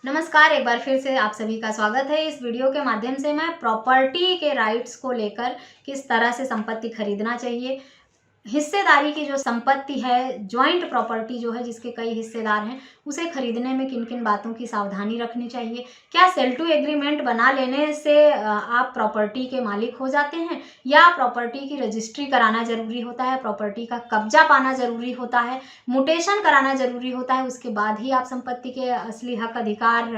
नमस्कार, एक बार फिर से आप सभी का स्वागत है। इस वीडियो के माध्यम से मैं प्रॉपर्टी के राइट्स को लेकर किस तरह से संपत्ति खरीदना चाहिए, हिस्सेदारी की जो संपत्ति है, जॉइंट प्रॉपर्टी जो है जिसके कई हिस्सेदार हैं, उसे खरीदने में किन-किन बातों की सावधानी रखनी चाहिए। क्या सेल टू एग्रीमेंट बना लेने से आप प्रॉपर्टी के मालिक हो जाते हैं या प्रॉपर्टी की रजिस्ट्री कराना ज़रूरी होता है, प्रॉपर्टी का कब्जा पाना ज़रूरी होता है, म्यूटेशन कराना ज़रूरी होता है, उसके बाद ही आप संपत्ति के असली हक अधिकार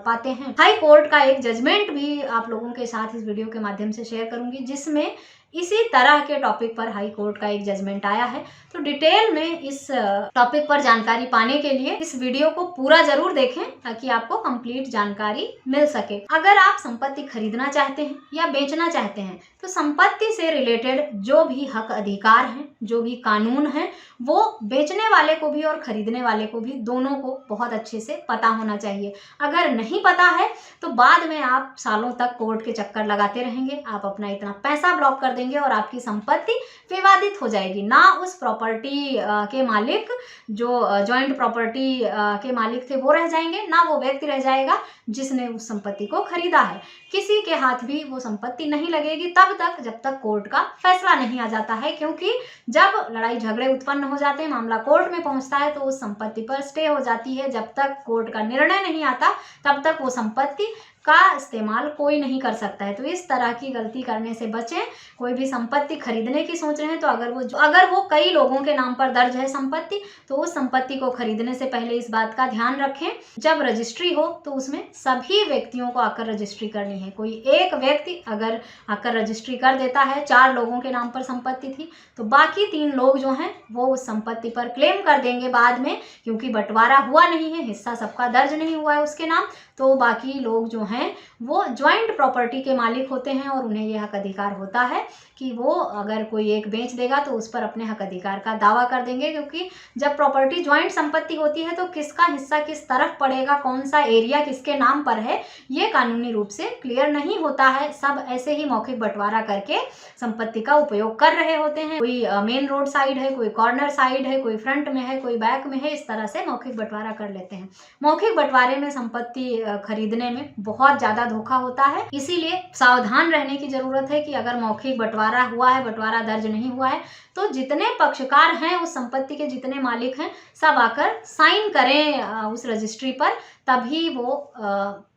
पाते हैं। हाई कोर्ट का एक जजमेंट भी आप लोगों के साथ इस वीडियो के माध्यम से शेयर करूँगी, जिसमें इसी तरह के टॉपिक पर हाई कोर्ट का एक जजमेंट आया है। तो डिटेल में इस टॉपिक पर जानकारी पाने के लिए इस वीडियो को पूरा जरूर देखें ताकि आपको कंप्लीट जानकारी मिल सके। अगर आप संपत्ति खरीदना चाहते हैं या बेचना चाहते हैं तो संपत्ति से रिलेटेड जो भी हक अधिकार हैं, जो भी कानून हैं, वो बेचने वाले को भी और खरीदने वाले को भी, दोनों को बहुत अच्छे से पता होना चाहिए। अगर नहीं पता है तो बाद में आप सालों तक कोर्ट के चक्कर लगाते रहेंगे, आप अपना इतना पैसा ब्लॉक कर देंगे और आपकी संपत्ति विवादित हो जाएगी। ना उस प्रॉपर्टी के मालिक, जो जॉइंट प्रॉपर्टी के मालिक थे, वो रह जाएंगे, ना वो व्यक्ति रह जाएगा जिसने उस संपत्ति को खरीदा है। किसी के हाथ भी वो संपत्ति नहीं लगेगी तब तक जब तक कोर्ट का फैसला नहीं आ जाता है, क्योंकि जब लड़ाई झगड़े उत्पन्न हो जाते हैं, मामला कोर्ट में पहुंचता है, तो उस संपत्ति पर स्टे हो जाती है। जब तक कोर्ट का निर्णय नहीं आता तब तक वो संपत्ति का इस्तेमाल कोई नहीं कर सकता है। तो इस तरह की गलती करने से बचें। कोई भी संपत्ति खरीदने की सोच रहे हैं तो अगर वो कई लोगों के नाम पर दर्ज है संपत्ति, तो उस संपत्ति को खरीदने से पहले इस बात का ध्यान रखें, जब रजिस्ट्री हो तो उसमें सभी व्यक्तियों को आकर रजिस्ट्री करनी है। कोई एक व्यक्ति अगर आकर रजिस्ट्री कर देता है, 4 लोगों के नाम पर संपत्ति थी, तो बाकी 3 लोग जो हैं वो उस संपत्ति पर क्लेम कर देंगे बाद में, क्योंकि बंटवारा हुआ नहीं है, हिस्सा सबका दर्ज नहीं हुआ है उसके नाम। तो बाकी लोग जो हैं वो ज्वाइंट प्रॉपर्टी के मालिक होते हैं और उन्हें यह हक अधिकार होता है कि वो अगर कोई एक बेच देगा तो उस पर अपने हक अधिकार का दावा कर देंगे। क्योंकि जब प्रॉपर्टी ज्वाइंट संपत्ति होती है तो किसका हिस्सा किस तरफ पड़ेगा, कौन सा एरिया किसके नाम पर है, ये कानूनी रूप से क्लियर नहीं होता है। सब ऐसे ही मौखिक बंटवारा करके संपत्ति का उपयोग कर रहे होते हैं। कोई मेन रोड साइड है, कोई कॉर्नर साइड है, कोई फ्रंट में है, कोई बैक में है, इस तरह से मौखिक बंटवारा कर लेते हैं। मौखिक बंटवारे में संपत्ति खरीदने में बहुत ज्यादा धोखा होता है, इसीलिए सावधान रहने की जरूरत है कि अगर मौखिक बंटवारा हुआ है, बंटवारा दर्ज नहीं हुआ है, तो जितने पक्षकार हैं उस संपत्ति के, जितने मालिक हैं, सब आकर साइन करें उस रजिस्ट्री पर, तभी वो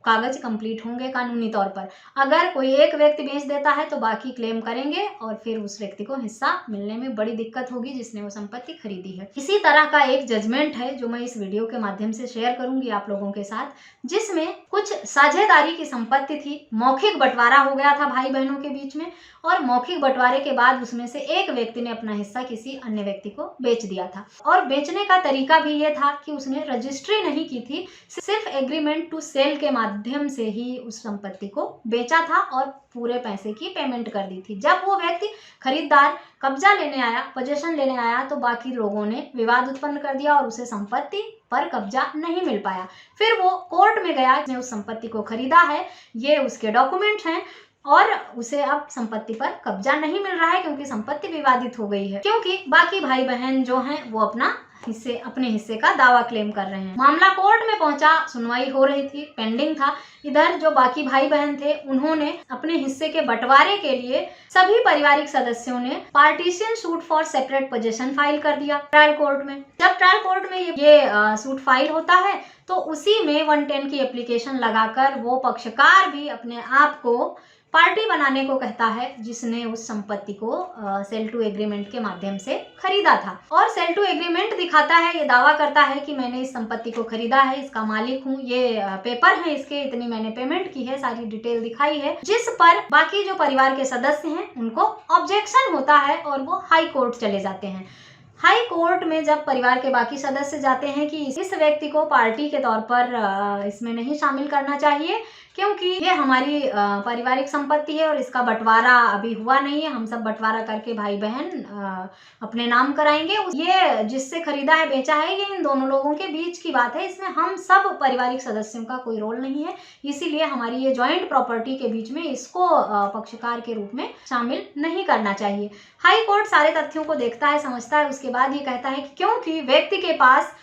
कागज कंप्लीट होंगे कानूनी तौर पर। अगर कोई एक व्यक्ति बेच देता है तो बाकी क्लेम करेंगे और फिर उस व्यक्ति को हिस्सा मिलने में बड़ी दिक्कत होगी जिसने वो संपत्ति खरीदी है। इसी तरह का एक जजमेंट है जो मैं इस वीडियो के माध्यम से शेयर करूंगी आप लोगों के साथ, जिसमें कुछ साझेदारी की संपत्ति थी, मौखिक बंटवारा हो गया था भाई बहनों के बीच में, और मौखिक बंटवारे के बाद उसमें से एक व्यक्ति ने अपना हिस्सा किसी अन्य व्यक्ति को बेच दिया था। और बेचने का तरीका भी ये था कि उसने रजिस्ट्री नहीं की थी, सिर्फ एग्रीमेंट टू सेल के माध्यम से ही उस संपत्ति को बेचा था और पूरे पैसे की पेमेंट कर दी थी। जब वो व्यक्ति खरीदार कब्जा लेने आया, पोजीशन लेने आया, तो बाकी लोगों ने विवाद उत्पन्न कर दिया और उसे संपत्ति पर कब्जा नहीं मिल पाया। फिर वो कोर्ट में गया, जिसने उस संपत्ति को खरीदा है, ये उसके डॉक्यूमेंट हैं, और उसे अब संपत्ति पर कब्जा नहीं मिल रहा है क्योंकि संपत्ति विवादित हो गई है, क्योंकि बाकी भाई बहन जो हैं वो अपने हिस्से का दावा क्लेम कर रहे हैं। मामला कोर्ट में पहुंचा, सुनवाई हो रही थी, पेंडिंग था। इधर जो बाकी भाई बहन थे उन्होंने अपने हिस्से के बंटवारे के लिए सभी पारिवारिक सदस्यों ने partition suit for separate position file कर दिया ट्रायल कोर्ट में। जब ट्रायल कोर्ट में ये सूट फाइल होता है तो उसी में 110 की एप्लीकेशन लगाकर वो पक्षकार भी अपने आप को पार्टी बनाने को कहता है जिसने उस संपत्ति को सेल टू एग्रीमेंट के माध्यम से खरीदा था। और सेल टू एग्रीमेंट दिखाता है, ये दावा करता है कि मैंने इस संपत्ति को खरीदा है, इसका मालिक हूँ, ये पेपर है इसके, इतनी मैंने पेमेंट की है, सारी डिटेल दिखाई है, जिस पर बाकी जो परिवार के सदस्य हैं उनको ऑब्जेक्शन होता है और वो हाई कोर्ट चले जाते हैं। हाई कोर्ट में जब परिवार के बाकी सदस्य जाते हैं कि इस व्यक्ति को पार्टी के तौर पर इसमें नहीं शामिल करना चाहिए, क्योंकि ये हमारी पारिवारिक संपत्ति है और इसका बंटवारा अभी हुआ नहीं है, हम सब बंटवारा करके भाई बहन अपने नाम कराएंगे, ये जिससे खरीदा है बेचा है ये इन दोनों लोगों के बीच की बात है, इसमें हम सब पारिवारिक सदस्यों का कोई रोल नहीं है, इसीलिए हमारी ये जॉइंट प्रॉपर्टी के बीच में इसको पक्षकार के रूप में शामिल नहीं करना चाहिए। हाई कोर्ट सारे तथ्यों को देखता है, समझता है, उसके बाद ये कहता है कि क्योंकि व्यक्ति के पास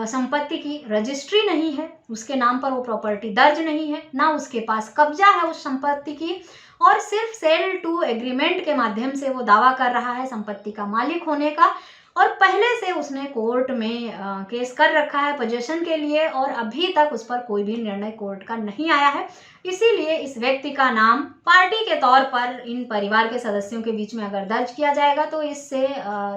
संपत्ति की रजिस्ट्री नहीं है, उसके नाम पर वो प्रॉपर्टी दर्ज नहीं है, ना उसके पास कब्जा है उस संपत्ति की, और सिर्फ सेल टू एग्रीमेंट के माध्यम से वो दावा कर रहा है संपत्ति का मालिक होने का, और पहले से उसने कोर्ट में केस कर रखा है पोजीशन के लिए, और अभी तक उस पर कोई भी निर्णय कोर्ट का नहीं आया है। इसीलिए इस व्यक्ति का नाम पार्टी के तौर पर इन परिवार के सदस्यों के बीच में अगर दर्ज किया जाएगा तो इससे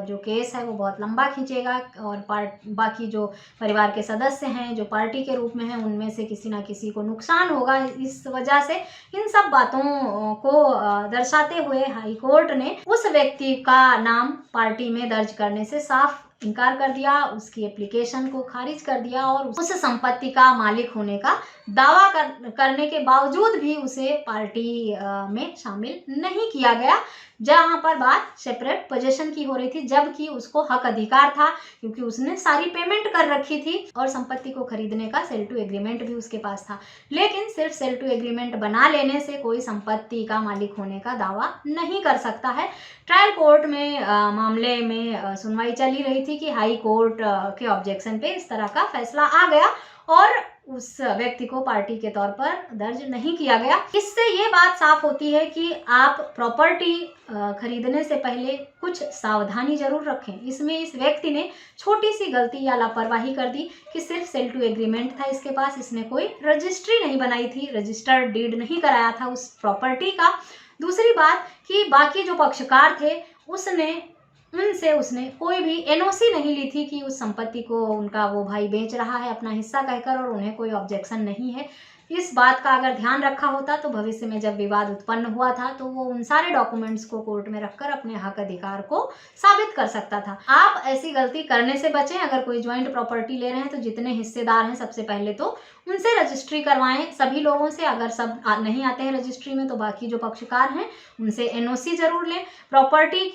जो केस है वो बहुत लंबा खींचेगा, और बाकी जो परिवार के सदस्य हैं जो पार्टी के रूप में हैं उनमें से किसी ना किसी को नुकसान होगा। इस वजह से इन सब बातों को दर्शाते हुए हाई कोर्ट ने उस व्यक्ति का नाम पार्टी में दर्ज करने से साफ इनकार कर दिया, उसकी एप्लीकेशन को खारिज कर दिया, और उस संपत्ति का मालिक होने का दावा करने के बावजूद भी उसे पार्टी में शामिल नहीं किया गया, जहां पर बात सेपरेट पोजीशन की हो रही थी, जबकि उसको हक अधिकार था क्योंकि उसने सारी पेमेंट कर रखी थी और संपत्ति को खरीदने का सेल टू एग्रीमेंट भी उसके पास था। लेकिन सिर्फ सेल टू एग्रीमेंट बना लेने से कोई संपत्ति का मालिक होने का दावा नहीं कर सकता है। ट्रायल कोर्ट में मामले में सुनवाई चली रही थी कि हाई कोर्ट के ऑब्जेक्शन पे इस तरह का फैसला आ गया और उस व्यक्ति को पार्टी के तौर पर दर्ज नहीं किया गया। इससे ये बात साफ होती है कि आप प्रॉपर्टी खरीदने से पहले कुछ सावधानी जरूर रखें। इसमें इस व्यक्ति ने छोटी सी गलती या लापरवाही कर दी कि सिर्फ सेल टू एग्रीमेंट था इसके पास, इसने कोई रजिस्ट्री नहीं बनाई थी, रजिस्टर्ड डीड नहीं कराया था उस प्रॉपर्टी का। दूसरी बात कि बाकी जो पक्षकार थे उनसे उसने कोई भी एनओसी नहीं ली थी कि उस संपत्ति को उनका वो भाई बेच रहा है अपना हिस्सा कहकर, और उन्हें कोई ऑब्जेक्शन नहीं है। इस बात का अगर ध्यान रखा होता तो भविष्य में जब विवाद उत्पन्न हुआ था तो वो उन सारे डॉक्यूमेंट्स को कोर्ट में रखकर अपने हक अधिकार को साबित कर सकता था। आप ऐसी गलती करने से बचें। अगर कोई ज्वाइंट प्रॉपर्टी ले रहे हैं तो जितने हिस्सेदार हैं सबसे पहले तो उनसे रजिस्ट्री करवाएं, सभी लोगों से। अगर सब नहीं आते हैं रजिस्ट्री में तो बाकी जो पक्षकार हैं उनसे एनओसी जरूर लें। प्रॉपर्टी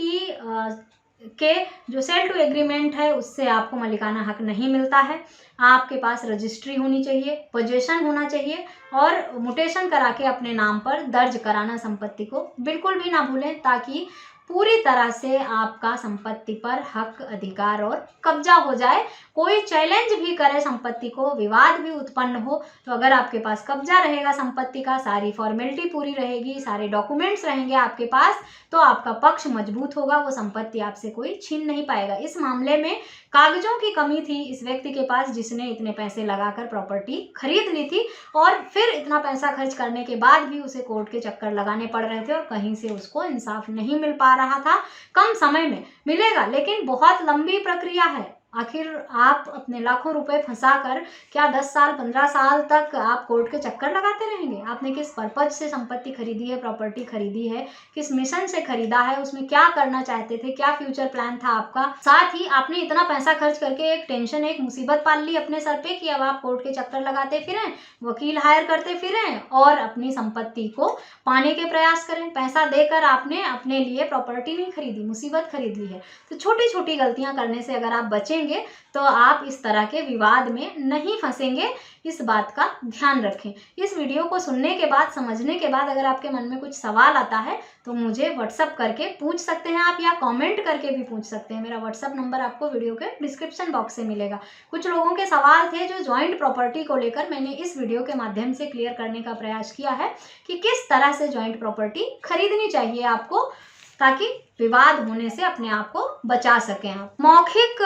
के जो सेल टू एग्रीमेंट है उससे आपको मालिकाना हक नहीं मिलता है। आपके पास रजिस्ट्री होनी चाहिए, पोजीशन होना चाहिए, और म्यूटेशन करा के अपने नाम पर दर्ज कराना संपत्ति को बिल्कुल भी ना भूलें, ताकि पूरी तरह से आपका संपत्ति पर हक अधिकार और कब्जा हो जाए। कोई चैलेंज भी करे संपत्ति को, विवाद भी उत्पन्न हो, तो अगर आपके पास कब्जा रहेगा संपत्ति का, सारी फॉर्मेलिटी पूरी रहेगी, सारे डॉक्यूमेंट्स रहेंगे आपके पास, तो आपका पक्ष मजबूत होगा, वो संपत्ति आपसे कोई छीन नहीं पाएगा। इस मामले में कागजों की कमी थी इस व्यक्ति के पास जिसने इतने पैसे लगाकर प्रॉपर्टी खरीद ली थी, और फिर इतना पैसा खर्च करने के बाद भी उसे कोर्ट के चक्कर लगाने पड़ रहे थे और कहीं से उसको इंसाफ नहीं मिल पा रहा था। कम समय में मिलेगा लेकिन बहुत लंबी प्रक्रिया है। आखिर आप अपने लाखों रुपए फंसाकर क्या 10 साल 15 साल तक आप कोर्ट के चक्कर लगाते रहेंगे? आपने किस पर्पज से संपत्ति खरीदी है, प्रॉपर्टी खरीदी है, किस मिशन से खरीदा है, उसमें क्या करना चाहते थे, क्या फ्यूचर प्लान था आपका? साथ ही आपने इतना पैसा खर्च करके एक टेंशन, एक मुसीबत पाल ली अपने सर पे कि अब आप कोर्ट के चक्कर लगाते फिरें, वकील हायर करते फिरें और अपनी संपत्ति को पाने के प्रयास करें। पैसा देकर आपने अपने लिए प्रॉपर्टी नहीं खरीदी, मुसीबत खरीद ली है। तो छोटी छोटी गलतियां करने से अगर आप बचेंगे तो आप इस तरह के विवाद में नहीं फंसेंगे। इस बात का ध्यान रखें। इस वीडियो को सुनने के बाद, समझने के बाद अगर आपके मन में कुछ सवाल आता है तो मुझे व्हाट्सअप करके पूछ सकते हैं आप, या कमेंट करके भी पूछ सकते हैं। मेरा व्हाट्सअप नंबर आपको वीडियो के डिस्क्रिप्शन बॉक्स से मिलेगा। कुछ लोगों के सवाल थे जो ज्वाइंट प्रॉपर्टी को लेकर मैंने इस वीडियो के माध्यम से क्लियर करने का प्रयास किया है कि किस तरह से ज्वाइंट प्रॉपर्टी खरीदनी चाहिए आपको, ताकि विवाद होने से अपने आप को बचा सकें आप। मौखिक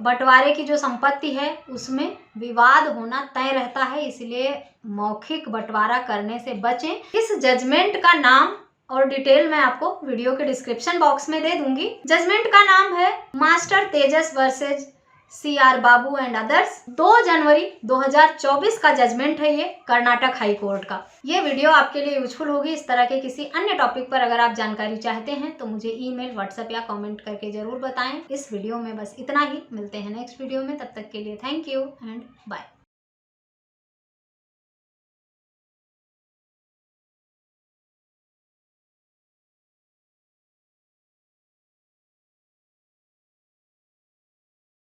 बंटवारे की जो संपत्ति है उसमें विवाद होना तय रहता है, इसलिए मौखिक बंटवारा करने से बचें। इस जजमेंट का नाम और डिटेल मैं आपको वीडियो के डिस्क्रिप्शन बॉक्स में दे दूंगी। जजमेंट का नाम है master Tejas versus CR Babu and others. 2 जनवरी 2024 का जजमेंट है ये, कर्नाटक हाई कोर्ट का। ये वीडियो आपके लिए यूजफुल होगी। इस तरह के किसी अन्य टॉपिक पर अगर आप जानकारी चाहते हैं तो मुझे ईमेल, व्हाट्सएप या कमेंट करके जरूर बताएं। इस वीडियो में बस इतना ही। मिलते हैं नेक्स्ट वीडियो में, तब तक के लिए थैंक यू एंड बाय।